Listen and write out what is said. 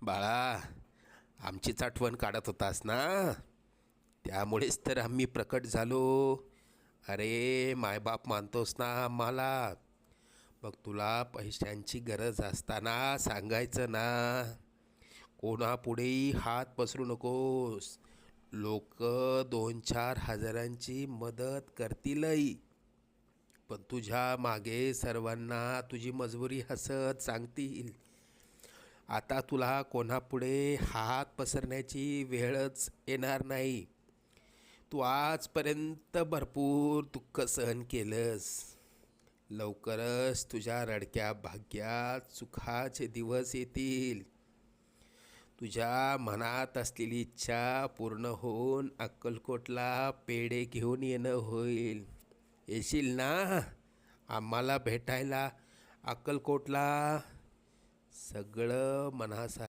बाळा, आमचीच आठवण काढत होतास ना, त्यामुळेच तर आम्ही प्रकट झालो. अरे मायबाप मानतोस ना आम्हाला, मग तुला पैशांची गरज असताना सांगायचं ना. कोणापुढेही हात पसरू नकोस. लोक 2-4 हजारांची मदत करतीलही, पण तुझ्या मागे सर्वांना तुझी मजबुरी हसत सांगतील. आता तुला कोणापुढे हात पसरण्याची वेळच येणार नाही. तू आजपर्यंत भरपूर दुःख सहन केलंस. लवकरच तुझ्या रडक्या भाग्यात सुखाचे दिवस येतील. तुझ्या मनात असलेली इच्छा पूर्ण होऊन अक्कलकोटला पेढे घेऊन येणं होईल. येशील ना आम्हाला भेटायला अक्कलकोटला? सगळं मनासारखं